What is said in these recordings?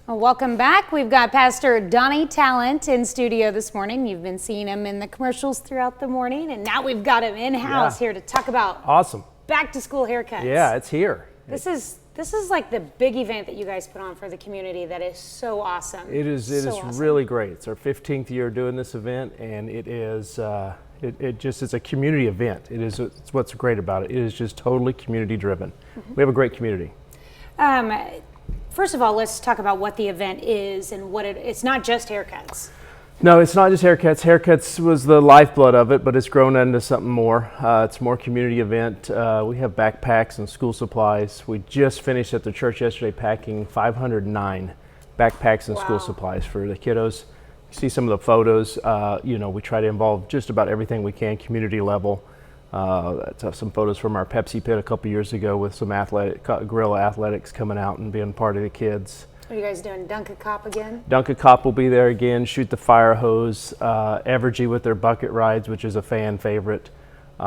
Well, welcome back. We've got Pastor Donnie Talent in studio this morning. You've been seeing him in the commercials throughout the morning, and now we've got him in-house here to talk about back to school haircuts. Yeah, it's here. This is like the big event that you guys put on for the community that is so awesome. It is awesome. Really great. It's our 15th year doing this event, and it is it's a community event. It's what's great about it. It is just totally community driven. We have a great community. First of all, let's talk about what the event is and what it's not just haircuts. No, it's not just haircuts. Haircuts was the lifeblood of it, but it's grown into something more. It's more community event. We have backpacks and school supplies. We just finished at the church yesterday packing 509 backpacks and school supplies for the kiddos. You see some of the photos. We try to involve just about everything we can, community level. That's some photos from our Pepsi pit a couple years ago with some guerrilla athletics coming out and being part of the kids. Are you guys doing Dunk a Cop again? Dunk a Cop will be there again, Shoot the Fire Hose, Evergy with their bucket rides, which is a fan favorite. So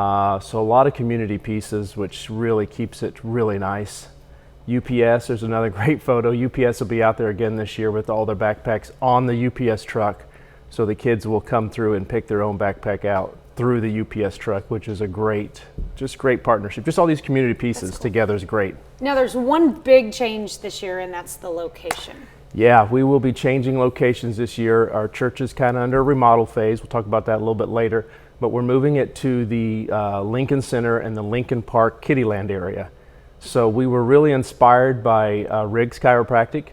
a lot of community pieces, which really keeps it really nice. UPS, there's another great photo. UPS will be out there again this year with all their backpacks on the UPS truck. So the kids will come through and pick their own backpack out through the UPS truck, which is a great partnership. Just all these community pieces together is great. Now there's one big change this year, and that's the location. Yeah, we will be changing locations this year. Our church is kind of under a remodel phase. We'll talk about that a little bit later, but we're moving it to the Lincoln Center and the Lincoln Park Kiddieland area. So we were really inspired by Riggs Chiropractic.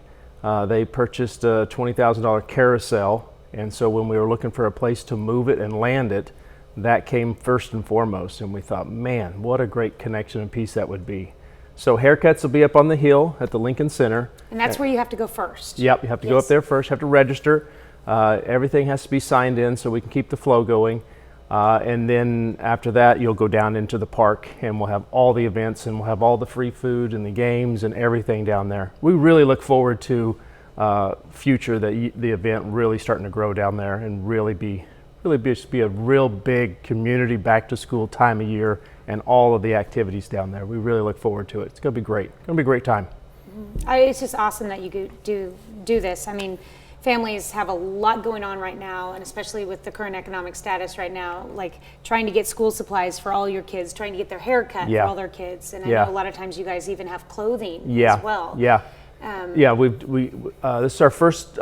They purchased a $20,000 carousel, and so when we were looking for a place to move it and land it, that came first and foremost, and we thought, man, what a great connection and piece that would be. So haircuts will be up on the hill at the Lincoln Center. And that's where you have to go first. Yep, you have to go up there first, you have to register. Everything has to be signed in so we can keep the flow going. And then after that, you'll go down into the park and we'll have all the events and we'll have all the free food and the games and everything down there. We really look forward to future, the event really starting to grow down there and really be a real big community back to school time of year and all of the activities down there. We really look forward to it. It's going to be great. It's going to be a great time. It's just awesome that you do this. I mean, families have a lot going on right now, and especially with the current economic status right now, like trying to get school supplies for all your kids, trying to get their hair cut for all their kids. And I know a lot of times you guys even have clothing as well. Yeah. This is our first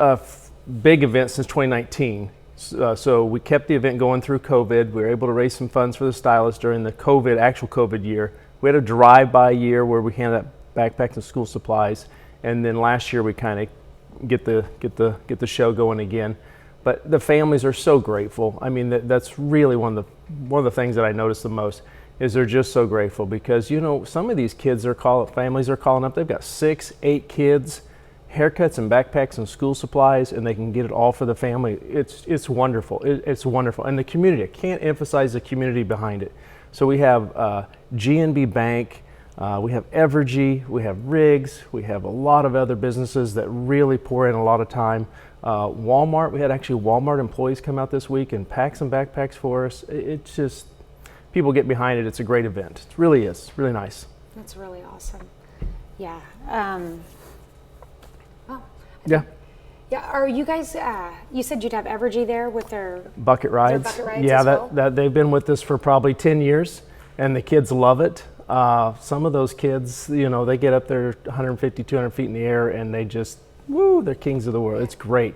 big event since 2019. So we kept the event going through COVID. We were able to raise some funds for the stylists during the actual COVID year. We had a drive-by year where we handed out backpacks and school supplies, and then last year we kind of get the show going again. But the families are so grateful. I mean, that's really one of the things that I notice the most is they're just so grateful because some of these kids families are calling up. They've got 6, 8 kids. Haircuts and backpacks and school supplies, and they can get it all for the family. It's wonderful. It's wonderful. And the community, I can't emphasize the community behind it. So we have GNB Bank, we have Evergy, we have Riggs, we have a lot of other businesses that really pour in a lot of time. Walmart, we had actually Walmart employees come out this week and pack some backpacks for us. It's just, people get behind it. It's a great event. It really is. It's really nice. That's really awesome. Yeah. Are you guys? You said you'd have Evergy there with their bucket rides. That they've been with us for probably 10 years, and the kids love it. Some of those kids, they get up there 150, 200 feet in the air, and they just, they're kings of the world. It's great.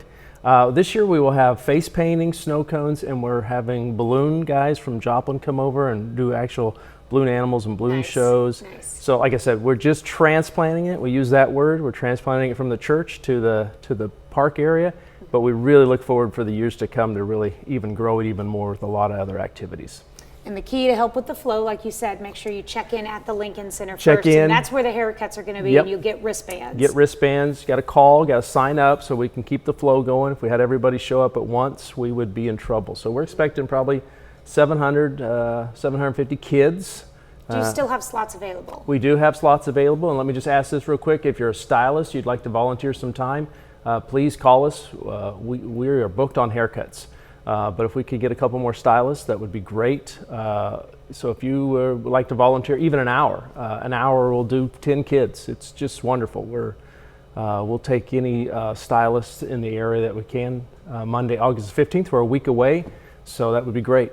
This year we will have face painting, snow cones, and we're having balloon guys from Joplin come over and do actual balloon animals and balloon shows. Nice. So like I said, we're just transplanting it. We use that word. We're transplanting it from the church to the park area, but we really look forward for the years to come to really even grow it even more with a lot of other activities. And the key to help with the flow, like you said, make sure you check in at the Lincoln Center check first. In. And that's where the haircuts are going to be, and you'll get wristbands. Get wristbands. You got to call, got to sign up so we can keep the flow going. If we had everybody show up at once, we would be in trouble. So we're expecting probably 750 kids. Do you still have slots available? We do have slots available, and let me just ask this real quick. If you're a stylist, you'd like to volunteer some time, please call us. We are booked on haircuts, but if we could get a couple more stylists, that would be great. So if you would like to volunteer even an hour will do 10 kids. It's just wonderful. We'll take any stylists in the area that we can. Monday, August 15th, we're a week away, so that would be great.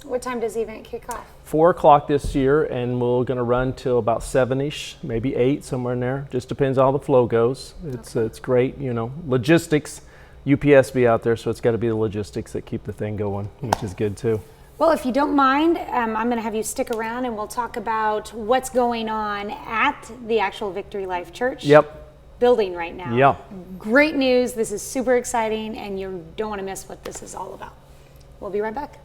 What time does the event kick off? 4 o'clock this year, and we're going to run till about 7-ish, maybe 8, somewhere in there. Just depends how the flow goes. It's great, you know, logistics. UPS be out there, so it's got to be the logistics that keep the thing going, which is good too. Well, if you don't mind, I'm going to have you stick around and we'll talk about what's going on at the actual Victory Life Church building right now. Yeah. Great news. This is super exciting, and you don't want to miss what this is all about. We'll be right back.